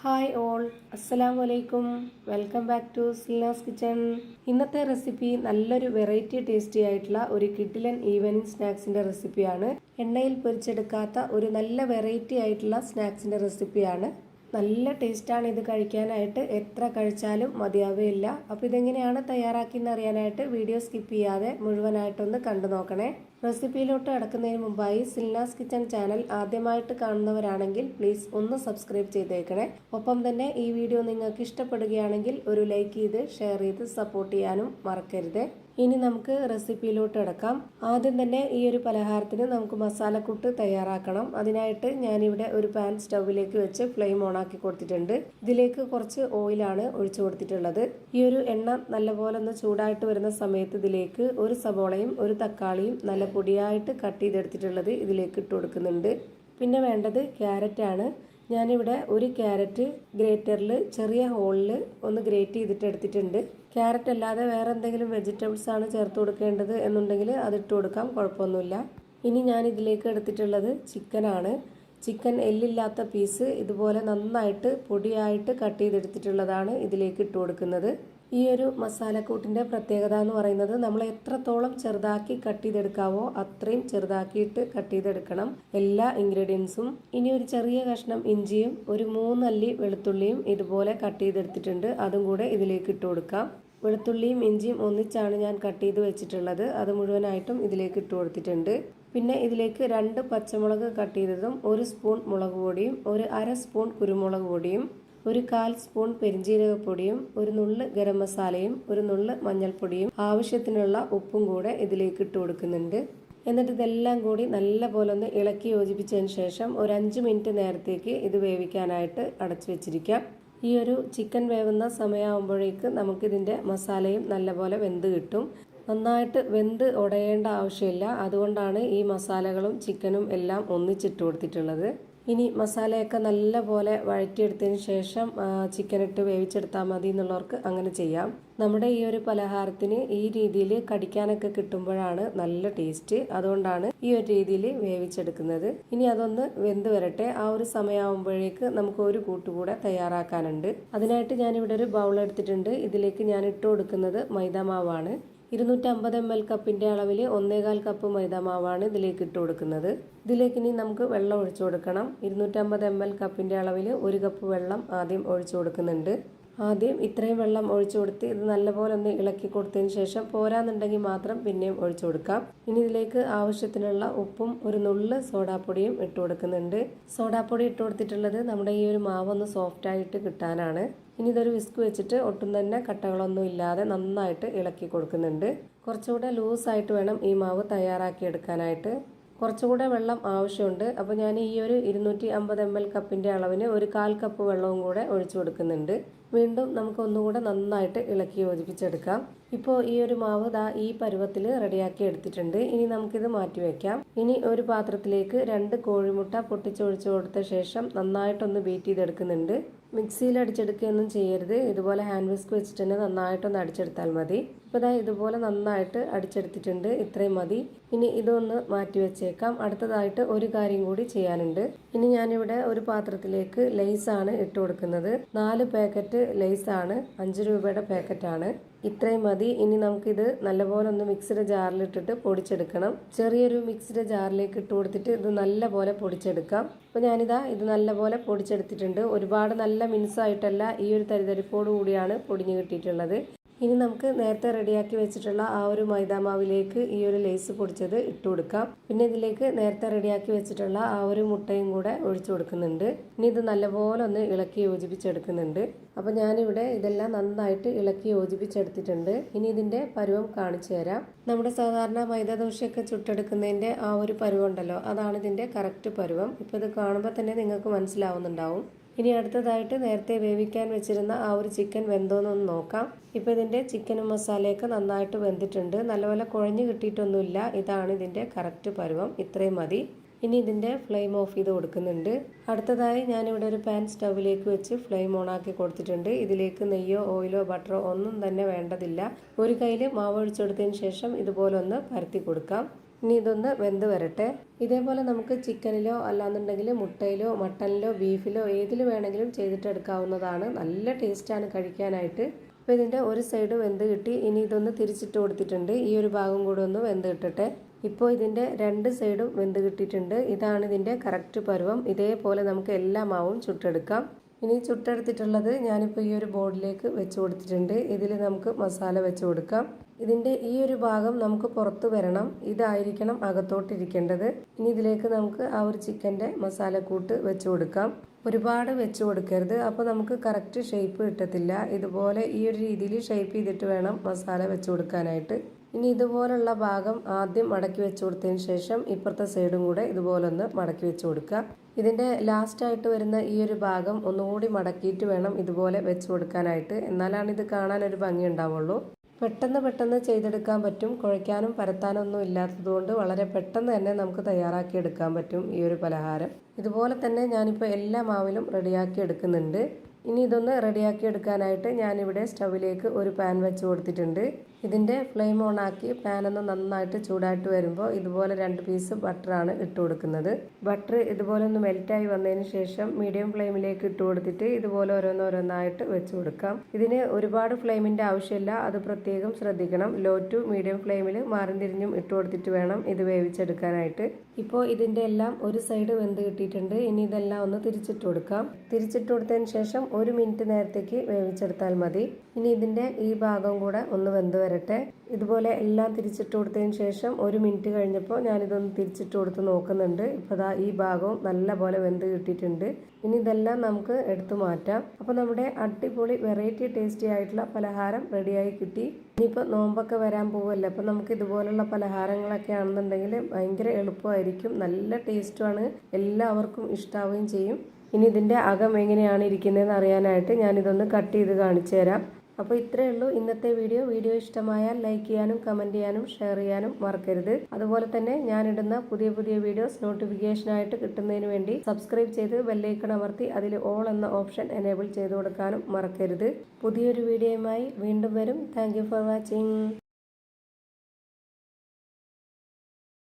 Hi all, അസ്സലാമു അലൈക്കും. Welcome back to Silna's kitchen. ഇന്നത്തെ റെസിപ്പി നല്ലൊരു വെറൈറ്റി ടേസ്റ്റി ആയിട്ടുള്ള ഒരു കിഡിലൻ ഈവനിങ് സ്നാക്സിന്റെ റെസിപ്പിയാണ്. എണ്ണയിൽ പൊരിച്ചെടുക്കാത്ത ഒരു നല്ല വെറൈറ്റി ആയിട്ടുള്ള സ്നാക്സിന്റെ റെസിപ്പിയാണ്. നല്ല ടേസ്റ്റാണ് ഇത് കഴിക്കാനായിട്ട്. എത്ര കഴിച്ചാലും മതിയാവുകയില്ല. അപ്പോൾ ഇതെങ്ങനെയാണ് തയ്യാറാക്കിയെന്ന് അറിയാനായിട്ട് വീഡിയോ സ്കിപ്പ് ചെയ്യാതെ മുഴുവനായിട്ടൊന്ന് കണ്ടു നോക്കണേ. റെസിപ്പിയിലോട്ട് കടക്കുന്നതിന് മുമ്പായി സിൽനാസ് കിച്ചൺ ചാനൽ ആദ്യമായിട്ട് കാണുന്നവരാണെങ്കിൽ പ്ലീസ് ഒന്ന് സബ്സ്ക്രൈബ് ചെയ്തേക്കണേ. ഒപ്പം തന്നെ ഈ വീഡിയോ നിങ്ങൾക്ക് ഇഷ്ടപ്പെടുകയാണെങ്കിൽ ഒരു ലൈക്ക് ചെയ്ത് ഷെയർ ചെയ്ത് സപ്പോർട്ട് ചെയ്യാനും മറക്കരുത്. ഇനി നമുക്ക് റെസിപ്പിയിലോട്ട് കിടക്കാം. ആദ്യം തന്നെ ഈ ഒരു പലഹാരത്തിന് നമുക്ക് മസാലക്കൂട്ട് തയ്യാറാക്കണം. അതിനായിട്ട് ഞാനിവിടെ ഒരു പാൻ സ്റ്റൗവിലേക്ക് വെച്ച് ഫ്ലെയിം ഓൺ ആക്കി കൊടുത്തിട്ടുണ്ട്. ഇതിലേക്ക് കുറച്ച് ഓയിലാണ് ഒഴിച്ചു കൊടുത്തിട്ടുള്ളത്. ഈ ഒരു എണ്ണ നല്ലപോലെ ഒന്ന് ചൂടായിട്ട് വരുന്ന സമയത്ത് ഇതിലേക്ക് ഒരു സവോളയും ഒരു തക്കാളിയും നല്ല പൊടിയായിട്ട് കട്ട് ചെയ്തെടുത്തിട്ടുള്ളത് ഇതിലേക്ക് ഇട്ട് കൊടുക്കുന്നുണ്ട്. പിന്നെ വേണ്ടത് ക്യാരറ്റ് ആണ്. ഞാനിവിടെ ഒരു ക്യാരറ്റ് ഗ്രേറ്ററിൽ ചെറിയ ഹോളിൽ ഒന്ന് ഗ്രേറ്റ് ചെയ്തിട്ട് എടുത്തിട്ടുണ്ട്. ക്യാരറ്റ് അല്ലാതെ വേറെ എന്തെങ്കിലും വെജിറ്റബിൾസ് ആണ് ചേർത്ത് കൊടുക്കേണ്ടത് എന്നുണ്ടെങ്കിൽ അതിട്ട് കൊടുക്കാം, കുഴപ്പമൊന്നുമില്ല. ഇനി ഞാൻ ഇതിലേക്ക് എടുത്തിട്ടുള്ളത് ചിക്കനാണ്. ചിക്കൻ എല്ലില്ലാത്ത പീസ് ഇതുപോലെ നന്നായിട്ട് പൊടിയായിട്ട് കട്ട് ചെയ്തെടുത്തിട്ടുള്ളതാണ് ഇതിലേക്ക് ഇട്ട് കൊടുക്കുന്നത്. ഈ ഒരു മസാലക്കൂട്ടിൻ്റെ പ്രത്യേകത എന്ന് പറയുന്നത് നമ്മൾ എത്രത്തോളം ചെറുതാക്കി കട്ട് ചെയ്തെടുക്കാവോ അത്രയും ചെറുതാക്കിയിട്ട് കട്ട് ചെയ്തെടുക്കണം എല്ലാ ഇൻഗ്രീഡിയൻസും. ഇനി ഒരു ചെറിയ കഷ്ണം ഇഞ്ചിയും ഒരു 3 അല്ലി വെളുത്തുള്ളിയും ഇതുപോലെ കട്ട് ചെയ്തെടുത്തിട്ടുണ്ട്. അതും കൂടെ ഇതിലേക്ക് ഇട്ട് കൊടുക്കാം. വെളുത്തുള്ളിയും ഇഞ്ചിയും ഒന്നിച്ചാണ് ഞാൻ കട്ട് ചെയ്ത് വെച്ചിട്ടുള്ളത്. അത് മുഴുവനായിട്ടും ഇതിലേക്ക് ഇട്ട് കൊടുത്തിട്ടുണ്ട്. പിന്നെ ഇതിലേക്ക് 2 പച്ചമുളക് കട്ട് ചെയ്തതും 1 സ്പൂൺ മുളക് പൊടിയും ഒരു 1/2 സ്പൂൺ കുരുമുളക് പൊടിയും ഒരു 1/4 സ്പൂൺ പെരിഞ്ജീരകപ്പൊടിയും ഒരു നുള്ള് ഗരം മസാലയും ഒരു നുള്ള് മഞ്ഞൾപ്പൊടിയും ആവശ്യത്തിനുള്ള ഉപ്പും കൂടെ ഇതിലേക്ക് ഇട്ട് കൊടുക്കുന്നുണ്ട്. എന്നിട്ട് ഇതെല്ലാം കൂടി നല്ലപോലെ ഒന്ന് ഇളക്കി യോജിപ്പിച്ചതിന് ശേഷം ഒരു 5 മിനിറ്റ് നേരത്തേക്ക് ഇത് വേവിക്കാനായിട്ട് അടച്ചു വെച്ചിരിക്കാം. ഈ ഒരു ചിക്കൻ വേവുന്ന സമയമാകുമ്പോഴേക്ക് നമുക്കിതിൻ്റെ മസാലയും നല്ലപോലെ വെന്ത് കിട്ടും. നന്നായിട്ട് വെന്ത് ഉടയേണ്ട ആവശ്യമില്ല. അതുകൊണ്ടാണ് ഈ മസാലകളും ചിക്കനും എല്ലാം ഒന്നിച്ചിട്ട് കൊടുത്തിട്ടുള്ളത്. ഇനി മസാലയൊക്കെ നല്ലപോലെ വഴറ്റിയെടുത്തതിന് ശേഷം ചിക്കൻ ഇട്ട് വേവിച്ചെടുത്താൽ മതി എന്നുള്ളവർക്ക് അങ്ങനെ ചെയ്യാം. നമ്മുടെ ഈ ഒരു പലഹാരത്തിന് ഈ രീതിയിൽ കടിക്കാനൊക്കെ കിട്ടുമ്പോഴാണ് നല്ല ടേസ്റ്റ്. അതുകൊണ്ടാണ് ഈ ഒരു രീതിയിൽ വേവിച്ചെടുക്കുന്നത്. ഇനി അതൊന്ന് വെന്ത് വരട്ടെ. ആ ഒരു സമയമാകുമ്പോഴേക്ക് നമുക്ക് ഒരു കൂട്ടുകൂടെ തയ്യാറാക്കാനുണ്ട്. അതിനായിട്ട് ഞാനിവിടെ ഒരു ബൗൾ എടുത്തിട്ടുണ്ട്. ഇതിലേക്ക് ഞാൻ ഇട്ട് കൊടുക്കുന്നത് മൈദാമാവാണ്. 250 ml കപ്പിൻ്റെ അളവിൽ 1/4 കപ്പ് മൈദാമാവാണ് ഇതിലേക്ക് ഇട്ട് കൊടുക്കുന്നത്. ഇതിലേക്ക് ഇനി നമുക്ക് വെള്ളം ഒഴിച്ചു കൊടുക്കണം. 250 ml കപ്പിൻ്റെ അളവിൽ 1 കപ്പ് വെള്ളം ആദ്യം ഒഴിച്ചു കൊടുക്കുന്നുണ്ട്. ആദ്യം ഇത്രയും വെള്ളം ഒഴിച്ചു കൊടുത്ത് ഇത് നല്ലപോലെ ഒന്ന് ഇളക്കി കൊടുത്തതിന് ശേഷം പോരാന്നുണ്ടെങ്കിൽ മാത്രം പിന്നെയും ഒഴിച്ചു കൊടുക്കാം. ഇനി ഇതിലേക്ക് ആവശ്യത്തിനുള്ള ഉപ്പും ഒരു നുള്ള് സോഡാപ്പൊടിയും ഇട്ട് കൊടുക്കുന്നുണ്ട്. സോഡാപ്പൊടി ഇട്ട് കൊടുത്തിട്ടുള്ളത് നമ്മുടെ ഈ ഒരു മാവ് ഒന്ന് സോഫ്റ്റ് ആയിട്ട് കിട്ടാനാണ്. ഇനി ഇതൊരു വിസ്ക് വെച്ചിട്ട് ഒട്ടും തന്നെ കട്ടകളൊന്നും ഇല്ലാതെ നന്നായിട്ട് ഇളക്കി കൊടുക്കുന്നുണ്ട്. കുറച്ചുകൂടെ ലൂസായിട്ട് വേണം ഈ മാവ് തയ്യാറാക്കി എടുക്കാനായിട്ട്. കുറച്ചുകൂടെ വെള്ളം ആവശ്യമുണ്ട്. അപ്പോൾ ഞാൻ ഈ ഒരു 250 ml കപ്പിൻ്റെ അളവിന് ഒരു 1/4 കപ്പ് വെള്ളവും കൂടെ ഒഴിച്ചു കൊടുക്കുന്നുണ്ട്. വീണ്ടും നമുക്ക് ഒന്നുകൂടെ നന്നായിട്ട് ഇളക്കി യോജിപ്പിച്ചെടുക്കാം. ഇപ്പോൾ ഈ ഒരു മാവ് ഈ പരുവത്തിൽ റെഡിയാക്കി എടുത്തിട്ടുണ്ട്. ഇനി നമുക്കിത് മാറ്റി വയ്ക്കാം. ഇനി ഒരു പാത്രത്തിലേക്ക് 2 കോഴിമുട്ട പൊട്ടിച്ചൊഴിച്ചു കൊടുത്ത ശേഷം നന്നായിട്ടൊന്ന് ബീറ്റ് ചെയ്തെടുക്കുന്നുണ്ട്. മിക്സിയിൽ അടിച്ചെടുക്കുകയൊന്നും ചെയ്യരുത്. ഇതുപോലെ ഹാൻഡ് വിസ്ക് വെച്ചിട്ട് തന്നെ നന്നായിട്ടൊന്ന് അടിച്ചെടുത്താൽ മതി. ഇപ്പോൾ ഇതുപോലെ നന്നായിട്ട് അടിച്ചെടുത്തിട്ടുണ്ട്. ഇത്രയും മതി. ഇനി ഇതൊന്ന് മാറ്റി വെച്ചേക്കാം. അടുത്തതായിട്ട് ഒരു കാര്യം കൂടി ചെയ്യാനുണ്ട്. ഇനി ഞാനിവിടെ ഒരു പാത്രത്തിലേക്ക് ലെയ്സാണ് ഇട്ട് കൊടുക്കുന്നത്. 4 പാക്കറ്റ് ലെയ്സാണ്. 5 രൂപയുടെ പാക്കറ്റാണ്. ഇത്രയും മതി. ഇനി നമുക്കിത് നല്ലപോലെ ഒന്ന് മിക്സിയുടെ ജാറിലിട്ടിട്ട് പൊടിച്ചെടുക്കണം. ചെറിയൊരു മിക്സിയുടെ ജാറിലേക്ക് ഇട്ട് കൊടുത്തിട്ട് ഇത് നല്ലപോലെ പൊടിച്ചെടുക്കാം. അപ്പോൾ ഇത് നല്ലപോലെ പൊടിച്ചെടുത്തിട്ടുണ്ട്. ഒരുപാട് നല്ല മിനുസായിട്ടല്ല, ഈ ഒരു തരിതരിപ്പോട് കൂടിയാണ് പൊടിഞ്ഞു കിട്ടിയിട്ടുള്ളത്. ഇനി നമുക്ക് നേരത്തെ റെഡിയാക്കി വെച്ചിട്ടുള്ള ആ ഒരു മൈദാമാവിലേക്ക് ഈ ഒരു ലേസ് പൊടിച്ചത് ഇട്ട് കൊടുക്കാം. പിന്നെ ഇതിലേക്ക് നേരത്തെ റെഡിയാക്കി വെച്ചിട്ടുള്ള ആ ഒരു മുട്ടയും കൂടെ ഒഴിച്ചു കൊടുക്കുന്നുണ്ട്. ഇനി ഇത് നല്ലപോലെ ഒന്ന് ഇളക്കി യോജിപ്പിച്ചെടുക്കുന്നുണ്ട്. അപ്പോൾ ഞാനിവിടെ ഇതെല്ലാം നന്നായിട്ട് ഇളക്കി യോജിപ്പിച്ചെടുത്തിട്ടുണ്ട്. ഇനി ഇതിൻ്റെ പരുവം കാണിച്ചു തരാം. നമ്മുടെ സാധാരണ മൈദ ദോശയൊക്കെ ചുട്ടെടുക്കുന്നതിൻ്റെ ആ ഒരു പരുവം ഉണ്ടല്ലോ, അതാണ് ഇതിൻ്റെ കറക്റ്റ് പരുവം. ഇപ്പോൾ ഇത് കാണുമ്പോൾ തന്നെ നിങ്ങൾക്ക് മനസ്സിലാവുന്നുണ്ടാവും. ഇനി അടുത്തതായിട്ട് നേരത്തെ വേവിക്കാൻ വെച്ചിരുന്ന ആ ഒരു ചിക്കൻ വെന്തോന്നൊന്ന് നോക്കാം. ഇപ്പോൾ ഇതിൻ്റെ ചിക്കനും മസാലയൊക്കെ നന്നായിട്ട് വെന്തിട്ടുണ്ട്. നല്ലപോലെ കുഴഞ്ഞു കിട്ടിയിട്ടൊന്നുമില്ല. ഇതാണ് ഇതിൻ്റെ കറക്റ്റ് പരുവം. ഇത്രയും മതി. ഇനി ഇതിൻ്റെ ഫ്ലെയിം ഓഫ് ചെയ്ത് കൊടുക്കുന്നുണ്ട്. അടുത്തതായി ഞാനിവിടെ ഒരു പാൻ സ്റ്റൗവിലേക്ക് വെച്ച് ഫ്ലെയിം ഓൺ ആക്കി കൊടുത്തിട്ടുണ്ട്. ഇതിലേക്ക് നെയ്യോ ഓയിലോ ബട്ടറോ ഒന്നും തന്നെ വേണ്ടതില്ല. ഒരു കയ്യിൽ മാവ് ഒഴിച്ചെടുത്തതിന് ശേഷം ഇതുപോലെ ഒന്ന് പരത്തി കൊടുക്കാം. ഇനി ഇതൊന്ന് വെന്ത് വരട്ടെ. ഇതേപോലെ നമുക്ക് ചിക്കനിലോ അല്ലാന്നുണ്ടെങ്കിൽ മുട്ടയിലോ മട്ടനിലോ ബീഫിലോ ഏതിൽ വേണമെങ്കിലും ചെയ്തിട്ടെടുക്കാവുന്നതാണ്. നല്ല ടേസ്റ്റാണ് കഴിക്കാനായിട്ട്. അപ്പോൾ ഇതിൻ്റെ ഒരു സൈഡ് വെന്ത് കിട്ടി. ഇനി ഇതൊന്ന് തിരിച്ചിട്ട് കൊടുത്തിട്ടുണ്ട്. ഈ ഒരു ഭാഗം കൂടെ ഒന്ന് വെന്ത് കിട്ടട്ടെ. ഇപ്പോൾ ഇതിൻ്റെ രണ്ട് സൈഡും വെന്ത് കിട്ടിയിട്ടുണ്ട്. ഇതാണ് ഇതിൻ്റെ കറക്റ്റ് പരുവം. ഇതേപോലെ നമുക്ക് എല്ലാ മാവും ചുട്ടെടുക്കാം. ഇനി ചുട്ടെടുത്തിട്ടുള്ളത് ഞാനിപ്പോൾ ഈ ഒരു ബോർഡിലേക്ക് വെച്ച് കൊടുത്തിട്ടുണ്ട്. ഇതിൽ നമുക്ക് മസാല വെച്ച് കൊടുക്കാം. ഇതിൻ്റെ ഈ ഒരു ഭാഗം നമുക്ക് പുറത്ത് വരണം. ഇതായിരിക്കണം അകത്തോട്ടിരിക്കേണ്ടത്. ഇനി ഇതിലേക്ക് നമുക്ക് ആ ഒരു ചിക്കൻ്റെ മസാലക്കൂട്ട് വെച്ച് കൊടുക്കാം. ഒരുപാട് വെച്ച് കൊടുക്കരുത്, അപ്പോൾ നമുക്ക് കറക്റ്റ് ഷേപ്പ് കിട്ടത്തില്ല. ഇതുപോലെ ഈ ഒരു രീതിയിൽ ഷേപ്പ് ചെയ്തിട്ട് വേണം മസാല വെച്ച് കൊടുക്കാനായിട്ട്. ഇനി ഇതുപോലുള്ള ഭാഗം ആദ്യം മടക്കി വെച്ച് കൊടുത്തതിന് ശേഷം ഇപ്പുറത്തെ സൈഡും കൂടെ ഇതുപോലെ ഒന്ന് മടക്കി വെച്ച് കൊടുക്കുക. ഇതിൻ്റെ ലാസ്റ്റായിട്ട് വരുന്ന ഈ ഒരു ഭാഗം ഒന്നുകൂടി മടക്കിയിട്ട് വേണം ഇതുപോലെ വെച്ച് കൊടുക്കാനായിട്ട്. എന്നാലാണ് ഇത് കാണാൻ ഒരു ഭംഗി ഉണ്ടാവുള്ളൂ. പെട്ടെന്ന് ചെയ്തെടുക്കാൻ പറ്റും. കുഴയ്ക്കാനും പരത്താനും ഒന്നും ഇല്ലാത്തതുകൊണ്ട് വളരെ പെട്ടെന്ന് തന്നെ നമുക്ക് തയ്യാറാക്കി എടുക്കാൻ പറ്റും ഈ ഒരു പലഹാരം. ഇതുപോലെ തന്നെ ഞാനിപ്പോൾ എല്ലാ മാവിലും റെഡിയാക്കി എടുക്കുന്നുണ്ട്. ഇനി ഇതൊന്ന് റെഡിയാക്കി എടുക്കാനായിട്ട് ഞാനിവിടെ സ്റ്റൗവിലേക്ക് ഒരു പാൻ വെച്ച് കൊടുത്തിട്ടുണ്ട്. ഇതിൻ്റെ ഫ്ലെയിം ഓൺ ആക്കി പാനൊന്ന് നന്നായിട്ട് ചൂടായിട്ട് വരുമ്പോൾ ഇതുപോലെ 2 പീസ് ബട്ടറാണ് ഇട്ട് കൊടുക്കുന്നത്. ബട്ടർ ഇതുപോലെ ഒന്ന് മെൽറ്റായി വന്നതിന് ശേഷം മീഡിയം ഫ്ലെയിമിലേക്ക് ഇട്ട് കൊടുത്തിട്ട് ഇതുപോലെ ഓരോന്നോരോന്നായിട്ട് വെച്ച് കൊടുക്കാം. ഇതിന് ഒരുപാട് ഫ്ലെയിമിൻ്റെ ആവശ്യമില്ല, അത് പ്രത്യേകം ശ്രദ്ധിക്കണം. ലോ ടു മീഡിയം ഫ്ലെയിമിൽ മാറി തിരിഞ്ഞും ഇട്ട് കൊടുത്തിട്ട് വേണം ഇത് വേവിച്ചെടുക്കാനായിട്ട്. ഇപ്പോൾ ഇതിൻ്റെ എല്ലാം ഒരു സൈഡ് വെന്ത് കിട്ടിയിട്ടുണ്ട്. ഇനി ഇതെല്ലാം ഒന്ന് തിരിച്ചിട്ട് കൊടുക്കാം. തിരിച്ചിട്ട് കൊടുത്തതിന് ശേഷം 1 മിനിറ്റ് നേരത്തേക്ക് വേവിച്ചെടുത്താൽ മതി. ഇനി ഇതിൻ്റെ ഈ ഭാഗം കൂടെ ഒന്ന് വെന്ത് വരട്ടെ. ഇതുപോലെ എല്ലാം തിരിച്ചിട്ട് കൊടുത്തതിന് ശേഷം 1 മിനിറ്റ് കഴിഞ്ഞപ്പോൾ ഞാനിതൊന്ന് തിരിച്ചിട്ട് കൊടുത്ത് നോക്കുന്നുണ്ട്. ഇപ്പോൾ ദാ ഈ ഭാഗവും നല്ല പോലെ വെന്ത് കിട്ടിയിട്ടുണ്ട്. ഇനി ഇതെല്ലാം നമുക്ക് എടുത്തു മാറ്റാം. അപ്പോൾ നമ്മുടെ അടിപൊളി വെറൈറ്റി ടേസ്റ്റി ആയിട്ടുള്ള പലഹാരം റെഡിയായി കിട്ടി. ഇനിയിപ്പോൾ നോമ്പൊക്കെ വരാൻ പോവല്ലേ, അപ്പോൾ നമുക്ക് ഇതുപോലുള്ള പലഹാരങ്ങളൊക്കെ ആണെന്നുണ്ടെങ്കിൽ ഭയങ്കര എളുപ്പമായിരിക്കും. നല്ല ടേസ്റ്റുമാണ്, എല്ലാവർക്കും ഇഷ്ടാവുകയും ചെയ്യും. ഇനി ഇതിൻ്റെ അകം എങ്ങനെയാണ് ഇരിക്കുന്നതെന്ന് അറിയാനായിട്ട് ഞാനിതൊന്ന് കട്ട് ചെയ്ത് കാണിച്ചു തരാം. അപ്പോൾ ഇത്രയേ ഉള്ളൂ ഇന്നത്തെ വീഡിയോ ഇഷ്ടമായാൽ ലൈക്ക് ചെയ്യാനും കമൻറ്റ് ചെയ്യാനും ഷെയർ ചെയ്യാനും മറക്കരുത്. അതുപോലെ തന്നെ ഞാനിടുന്ന പുതിയ വീഡിയോസ് നോട്ടിഫിക്കേഷനായിട്ട് കിട്ടുന്നതിന് വേണ്ടി സബ്സ്ക്രൈബ് ചെയ്ത് ബെല്ലൈക്കൺ അമർത്തി അതിൽ ഓൾ എന്ന ഓപ്ഷൻ എനേബിൾ ചെയ്ത് കൊടുക്കാനും മറക്കരുത്. പുതിയൊരു വീഡിയോയുമായി വീണ്ടും വരും. Thank you for watching.